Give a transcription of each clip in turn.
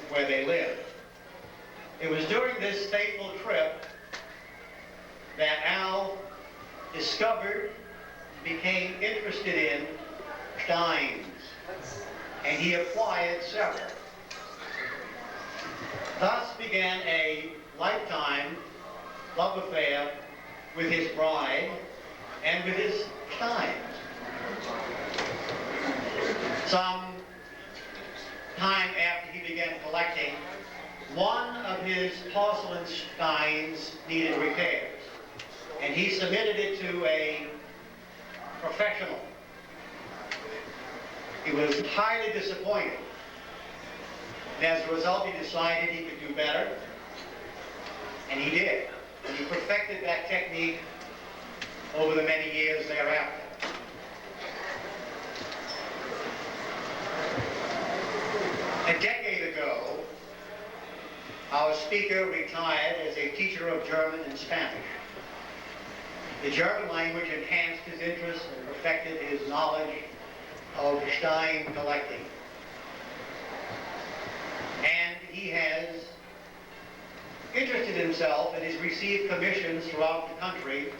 where they lived. It was during this fateful trip that Al discovered, became interested in steins, and he acquired several. Thus began a lifetime love affair with his bride and with his steins. Some time after he began collecting, one of his porcelain steins needed repairs, and he submitted it to a professional. He was highly disappointed, and as a result he decided he could do better, and he did. And he perfected that technique over the many years thereafter. A decade ago, our speaker retired as a teacher of German and Spanish. The German language enhanced his interest and perfected his knowledge of stein collecting. And he has interested himself and has received commissions throughout the country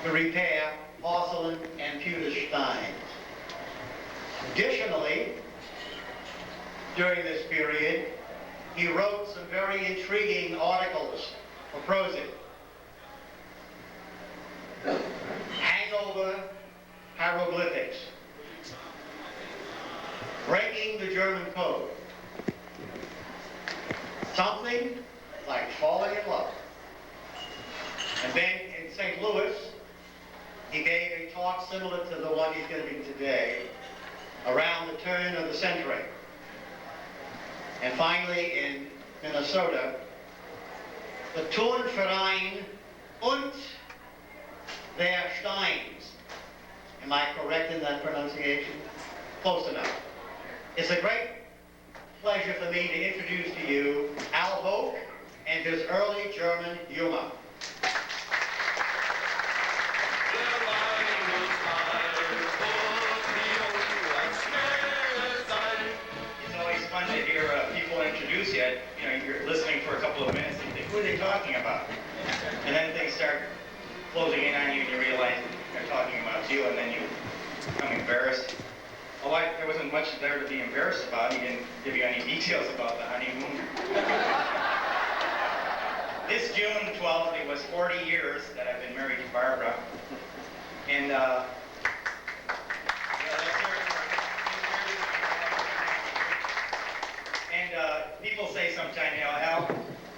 to repair porcelain and pewter steins. Additionally, during this period, he wrote some very intriguing articles for Prosit. Hangover hieroglyphics, breaking the German code, something like falling in love. And then in St. Louis, he gave a talk similar to the one he's giving today, around the turn of the century. And finally, in Minnesota, the Turnverein und der Steins. Am I correct in that pronunciation? Close enough. It's a great pleasure for me to introduce to you Al Hoch and his early German humor. Fun to hear people introduce you. You know, you're listening for a couple of minutes and you think, who are they talking about? And then things start closing in on you and you realize they're talking about you, and then you become embarrassed. Well, there wasn't much there to be embarrassed about. He didn't give you any details about the honeymoon. This June 12th, it was 40 years that I've been married to Barbara. And people say sometimes, you know, Al,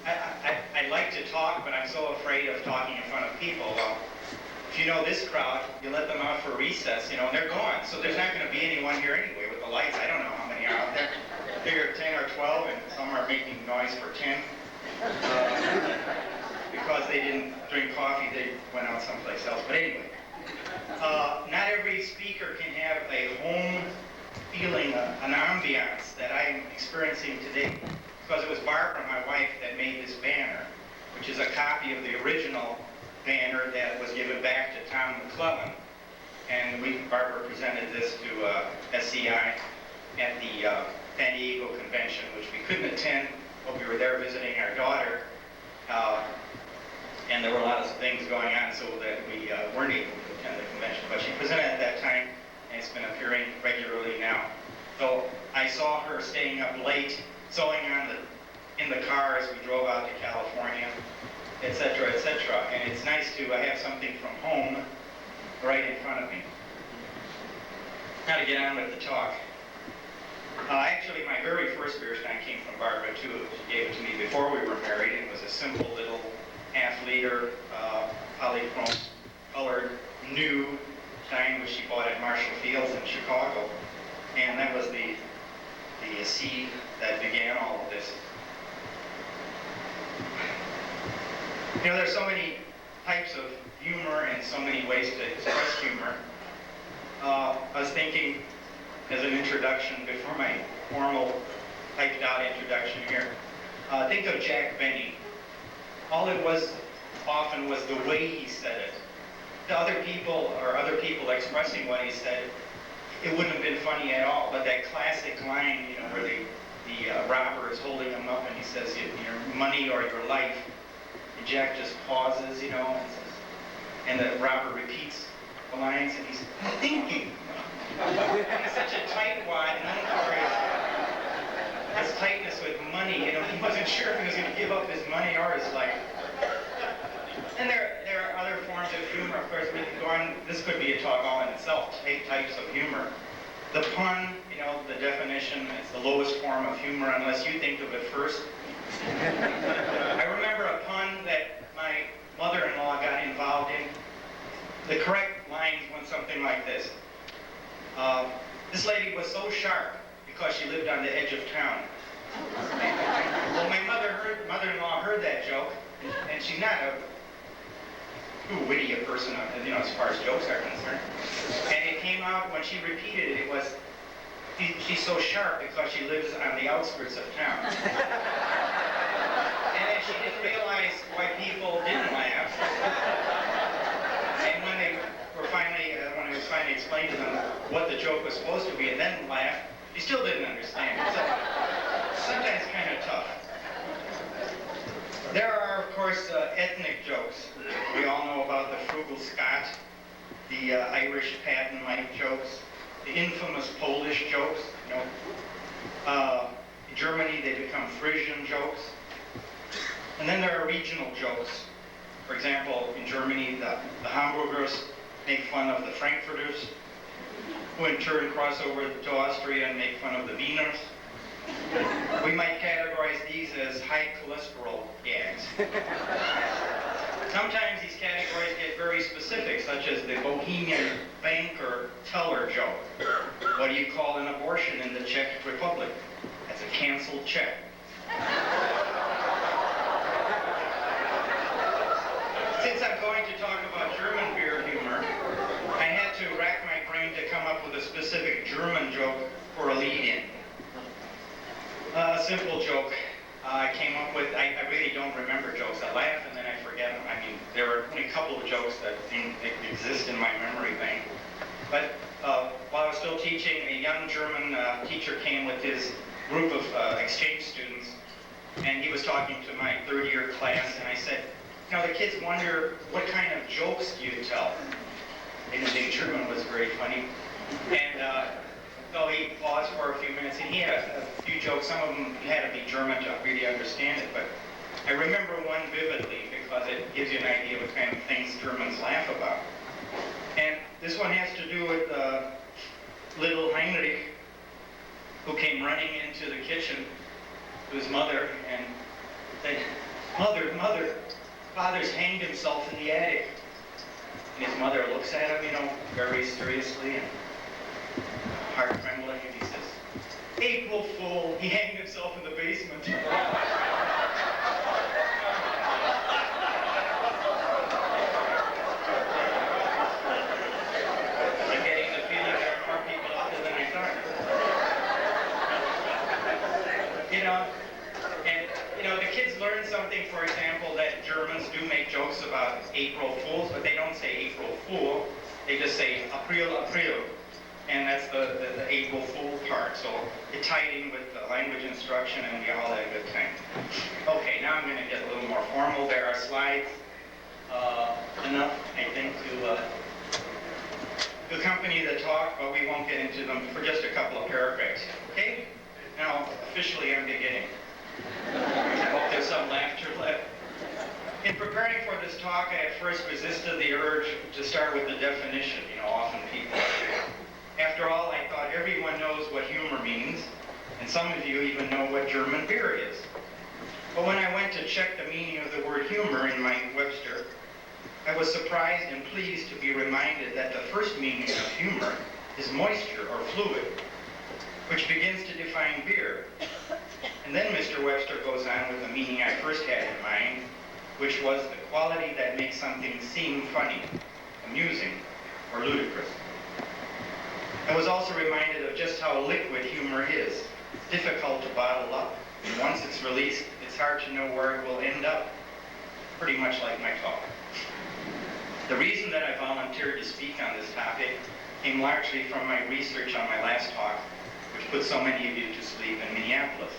I like to talk, but I'm so afraid of talking in front of people. Well, if you know this crowd, you let them out for recess, you know, and they're gone. So there's not going to be anyone here anyway with the lights. I don't know how many are out there. I figure 10 or 12, and some are making noise for 10. Because they didn't drink coffee, they went out someplace else. But anyway, not every speaker can have a home feeling, an ambiance that I'm experiencing today, because it was Barbara, my wife, that made this banner, which is a copy of the original banner that was given back to Tom McClellan. And Barbara presented this to SCI at the San Diego convention, which we couldn't attend, but we were there visiting our daughter, and there were a lot of things going on so that we weren't able to attend the convention. But she presented at that time, and it's been appearing regularly now. So I saw her staying up late, sewing in the car as we drove out to California, etc., etc. And it's nice to have something from home right in front of me. Now to get on with the talk. Actually, my very first beer stein came from Barbara, too. She gave it to me before we were married. It was a simple little half-liter polychrome colored new stein, which she bought at Marshall Fields in Chicago. And that was the seed that began all of this. You know, there's so many types of humor and so many ways to express humor. I was thinking, as an introduction, before my formal typed out introduction here, think of Jack Benny. All it was often was the way he said it. To other people expressing what he said, it wouldn't have been funny at all. But that classic line, you know, where the is holding him up, and he says, your money or your life. And Jack just pauses, and says, and the robber repeats the lines, and he's thinking. He's such a tightwad, known for his tightness with money. He wasn't sure if he was going to give up his money or his life. And there are other forms of humor. Of course, we can go on. This could be a talk all in itself. Types of humor. The pun, the definition, is the lowest form of humor unless you think of it first. I remember a pun that my mother-in-law got involved in. The correct lines went something like this. This lady was so sharp because she lived on the edge of town. Well, my mother-in-law heard that joke, and she's not too witty a person, as far as jokes are concerned. And it came out when she repeated it. It was, she's so sharp because she lives on the outskirts of town. And then she didn't realize why people didn't laugh. And when it was finally explained to them what the joke was supposed to be, and then laughed, she still didn't understand. So sometimes kind of tough. There are, of course, ethnic jokes. We all know about the frugal Scot, the Irish Patten-like jokes, the infamous Polish jokes. In Germany, they become Frisian jokes. And then there are regional jokes. For example, in Germany, the Hamburgers make fun of the Frankfurters, who in turn cross over to Austria and make fun of the Wieners. We might categorize these as high cholesterol gags. Sometimes these categories get very specific, such as the Bohemian banker teller joke. What do you call an abortion in the Czech Republic? That's a canceled check. Since I'm going to talk about German beer humor, I had to rack my brain to come up with a specific German joke for a lead-in. A simple joke I came up with. I really don't remember jokes. I laugh and then I forget them. I mean, there are only a couple of jokes that exist in my memory bank. But while I was still teaching, a young German teacher came with his group of exchange students, and he was talking to my third-year class, and I said, the kids wonder, what kind of jokes do you tell? They didn't think German was very funny. And so he paused for a few minutes, and he had a few jokes. Some of them had to be German to really understand it, but I remember one vividly because it gives you an idea of what kind of things Germans laugh about. And this one has to do with little Heinrich, who came running into the kitchen to his mother and said, Mother, Father's hanged himself in the attic. And his mother looks at him, very seriously and heart trembling, and he says, April Fool, he hanged himself in the basement. I'm getting the feeling there are more people out there than I thought. The kids learn something, for example, that Germans do make jokes about April Fools, but they don't say April Fool. They just say April, April. And that's the April Fool part. So it tied in with the language instruction and all that good thing. Okay, now I'm going to get a little more formal. There are slides enough, I think, to accompany the talk, but we won't get into them for just a couple of paragraphs. Okay? Now, officially, I'm beginning. I hope there's some laughter left. In preparing for this talk, I at first resisted the urge to start with the definition. Often people do. After all, I thought everyone knows what humor means, and some of you even know what German beer is. But when I went to check the meaning of the word humor in my Webster, I was surprised and pleased to be reminded that the first meaning of humor is moisture or fluid, which begins to define beer. And then Mr. Webster goes on with the meaning I first had in mind, which was the quality that makes something seem funny, amusing, or ludicrous. I was also reminded of just how liquid humor is, difficult to bottle up, and once it's released, it's hard to know where it will end up, pretty much like my talk. The reason that I volunteered to speak on this topic came largely from my research on my last talk, which put so many of you to sleep in Minneapolis.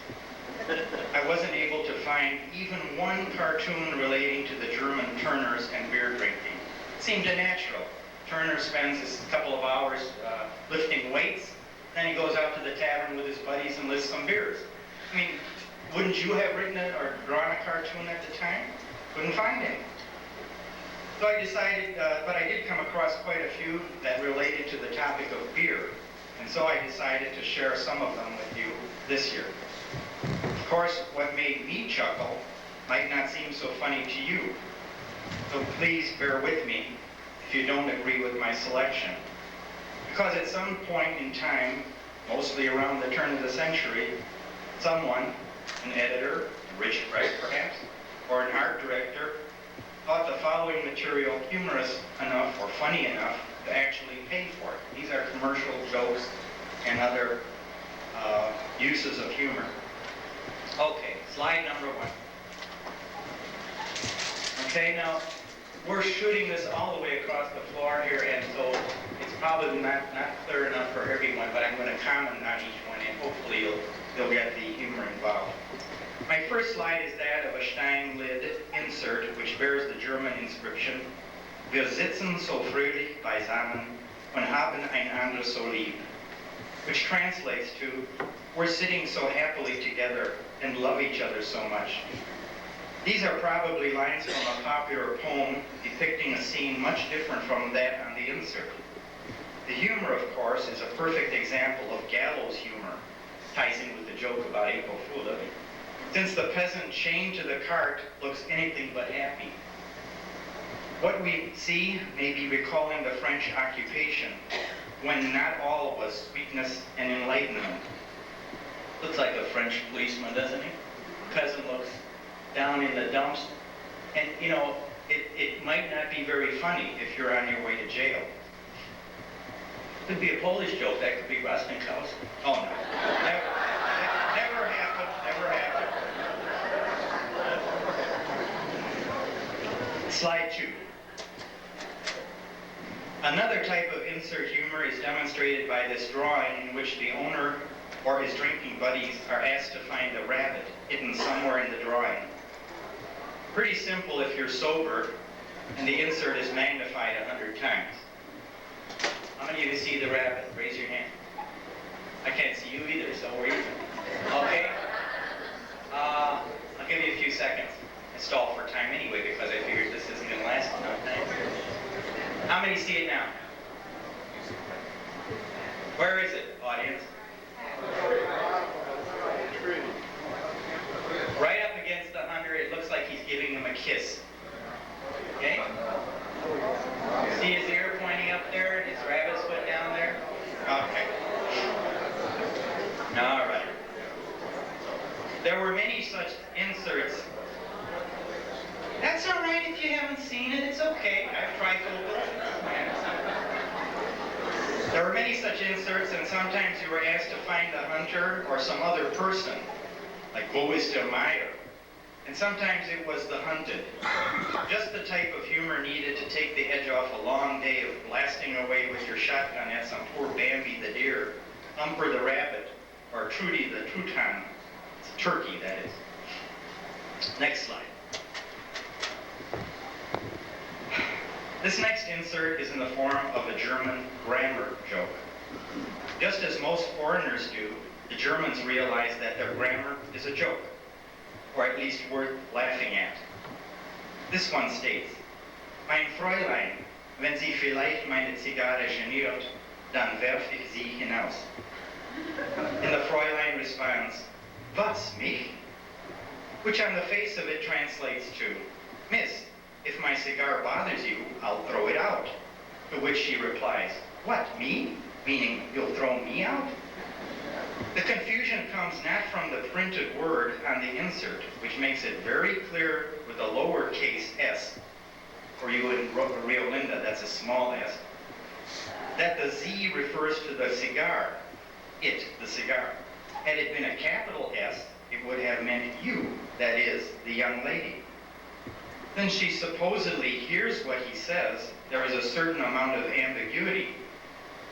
find even one cartoon relating to the German Turners and beer drinking. It seemed unnatural. Turner spends a couple of hours lifting weights, then he goes out to the tavern with his buddies and lifts some beers. I mean, wouldn't you have written it or drawn a cartoon at the time? Couldn't find any. So I decided, but I did come across quite a few that related to the topic of beer. And so I decided to share some of them with you this year. Of course, what made me chuckle might not seem so funny to you. So please bear with me if you don't agree with my selection. Because at some point in time, mostly around the turn of the century, someone, an editor, Richard Wright perhaps, or an art director, thought the following material humorous enough or funny enough to actually pay for it. These are commercial jokes and other uses of humor. Okay, slide number 1. Okay, now we're shooting this all the way across the floor here, and so it's probably not clear enough for everyone, but I'm going to comment on each one, and hopefully you'll get the humor involved. My first slide is that of a Steinlid insert, which bears the German inscription, Wir sitzen so fröhlich beisammen und haben einander so lieb, which translates to, we're sitting so happily together and love each other so much. These are probably lines from a popular poem depicting a scene much different from that on the insert. The humor, of course, is a perfect example of gallows humor, ties in with the joke about April Fool. Since the peasant chained to the cart looks anything but happy. What we see may be recalling the French occupation, when not all was sweetness and enlightenment. Looks like a French policeman, doesn't he? The peasant looks down in the dumps, and you know, it might not be very funny if you're on your way to jail. Could be a Polish joke, that could be Rostenkaus. Oh no, never happened, never happened. Slide 2. Another type of insert humor is demonstrated by this drawing in which the owner or his drinking buddies are asked to find a rabbit hidden somewhere in the drawing. Pretty simple if you're sober, and the insert is magnified 100 times. How many of you see the rabbit? Raise your hand. I can't see you either, so we're even. Okay? I'll give you a few seconds. I stall for time anyway because I figured this isn't going to last enough time. How many see it now? Where is it, audience? Right up against the 100, it looks like he's giving him a kiss. Okay? See his ear pointing up there and his rabbit's foot down there? Okay. All right. There were many such inserts. That's all right if you haven't seen it. It's okay. I've tried to avoid it. There were many such inserts, and sometimes you were asked to find the hunter or some other person, like wo ist der Meier? And sometimes it was the hunted. Just the type of humor needed to take the edge off a long day of blasting away with your shotgun at some poor Bambi the deer, Humper the rabbit, or Trudy the Trutan. It's a turkey, that is. Next slide. This next insert is in the form of a German grammar joke. Just as most foreigners do, the Germans realize that their grammar is a joke, or at least worth laughing at. This one states, Mein Fräulein, wenn Sie vielleicht meine Zigarre geniert, dann werf ich sie hinaus. And the Fräulein responds, Was, mich? Which on the face of it translates to, Miss, if my cigar bothers you, I'll throw it out. To which she replies, What, me? Meaning, you'll throw me out? The confusion comes not from the printed word on the insert, which makes it very clear with a lowercase s. For you in Rio Linda, that's a small s. That the Z refers to the cigar. It, the cigar. Had it been a capital S, it would have meant you, that is, the young lady. Then she supposedly hears what he says. There is a certain amount of ambiguity.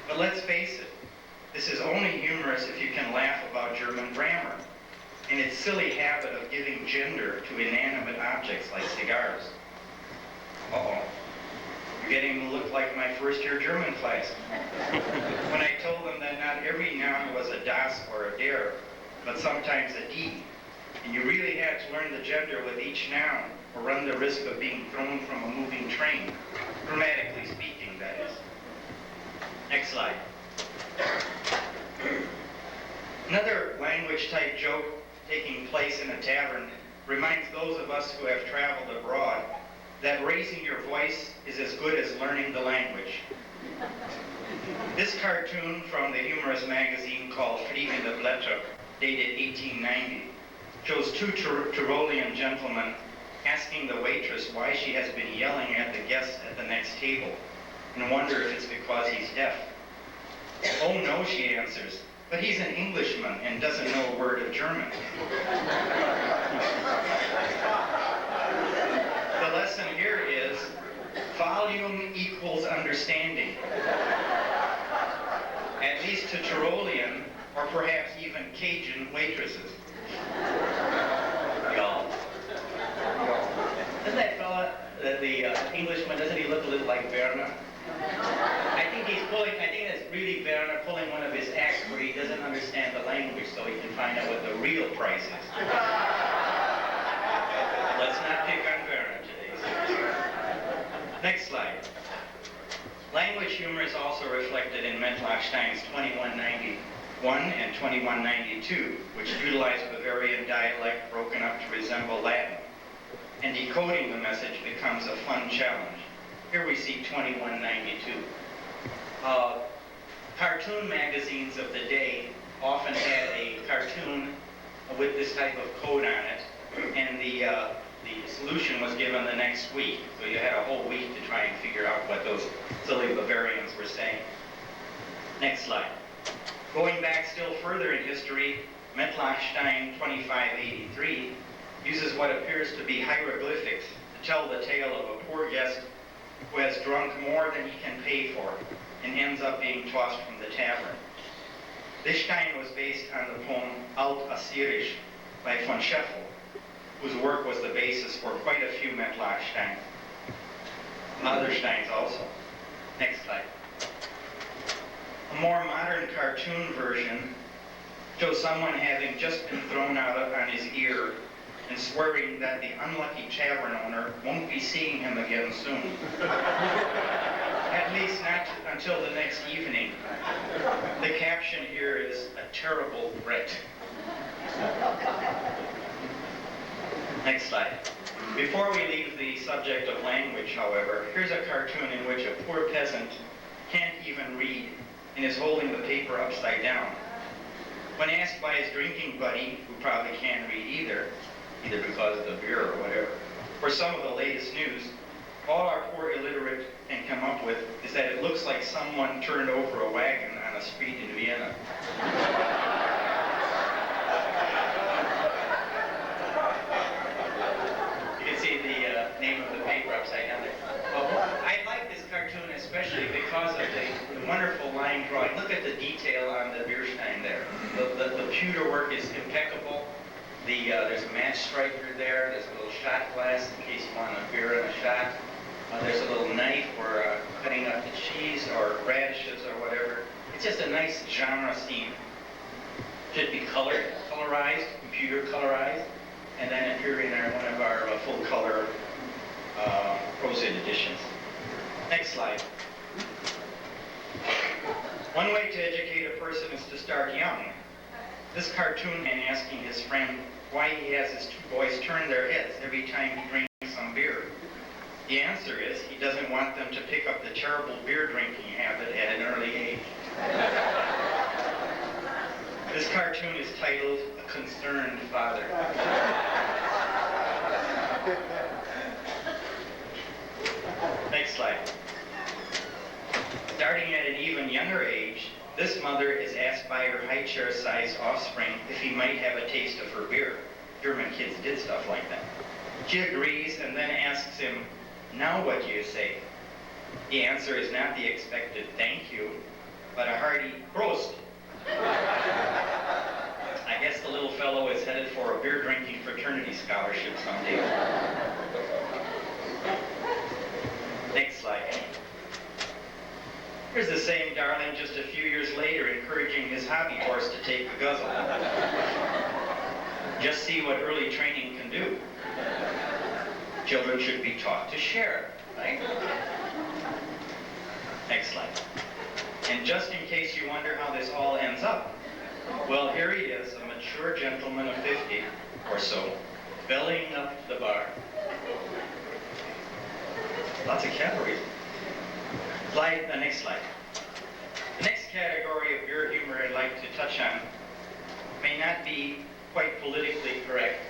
But let's face it, this is only humorous if you can laugh about German grammar. and its silly habit of giving gender to inanimate objects like cigars. Uh-oh. You're getting to look like my first-year German class. When I told them that not every noun was a das or a der, but sometimes a die, and you really had to learn the gender with each noun or run the risk of being thrown from a moving train, grammatically speaking, that is. Next slide. Another language-type joke taking place in a tavern reminds those of us who have traveled abroad that raising your voice is as good as learning the language. This cartoon from the humorous magazine called Fliegende Blätter, dated 1890, shows two Tyrolean gentlemen asking the waitress why she has been yelling at the guests at the next table, and wonder if it's because he's deaf. "Oh no," she answers, "but he's an Englishman and doesn't know a word of German." The lesson here is volume equals understanding. At least to Tyrolean, or perhaps even Cajun waitresses. Y'all. Doesn't that fella, the Englishman, doesn't he look a little like Werner? I think that's really Werner pulling one of his acts where he doesn't understand the language so he can find out what the real price is. Let's not pick on Werner today. Next slide. Language humor is also reflected in Mettlach Stein's 2191 and 2192, which utilize Bavarian dialect broken up to resemble Latin. And decoding the message becomes a fun challenge. Here we see 2192. Cartoon magazines of the day often had a cartoon with this type of code on it, and the solution was given the next week. So you had a whole week to try and figure out what those silly Bavarians were saying. Next slide. Going back still further in history, Mettlach Stein 2583 uses what appears to be hieroglyphics to tell the tale of a poor guest who has drunk more than he can pay for and ends up being tossed from the tavern. This Stein was based on the poem Alt Assyrisch by von Scheffel, whose work was the basis for quite a few Mettlach Steins. Other Steins also. Next slide. A more modern cartoon version shows someone having just been thrown out on his ear and swearing that the unlucky tavern owner won't be seeing him again soon. At least not until the next evening. The caption here is a terrible threat. Next slide. Before we leave the subject of language, however, here's a cartoon in which a poor peasant can't even read and is holding the paper upside down. When asked by his drinking buddy, who probably can't read either because of the beer or whatever, for some of the latest news, all our poor illiterate can come up with is that it looks like someone turned over a wagon on a street in Vienna. You can see the name of the paper upside down there. Well, I like this cartoon especially because of the wonderful line drawing. Look at the detail on the Bierstein there. The pewter work is impeccable. There's a match striker there. There's a little shot glass in case you want a beer and a shot. There's a little knife for cutting up the cheese or radishes or whatever. It's just a nice genre scene. Should be colorized, computer colorized, and then appear in one of our full color prose editions. Next slide. One way to educate a person is to start young. This cartoon man asking his friend why he has his two boys turn their heads every time he drinks some beer. The answer is he doesn't want them to pick up the terrible beer drinking habit at an early age. This cartoon is titled A Concerned Father. Next slide. Starting at an even younger age, this mother is asked by her high chair-sized offspring if he might have a taste of her beer. German kids did stuff like that. She agrees and then asks him, "Now what do you say?" The answer is not the expected thank you, but a hearty Prost. I guess the little fellow is headed for a beer drinking fraternity scholarship someday. Next slide. Here's the same darling just a few years later encouraging his hobby horse to take a guzzle. Just see what early training can do. Children should be taught to share, right? Next slide. And just in case you wonder how this all ends up, well, here he is, a mature gentleman of 50 or so, bellying up the bar. Lots of calories. Next slide. The next category of beer humor I'd like to touch on may not be quite politically correct,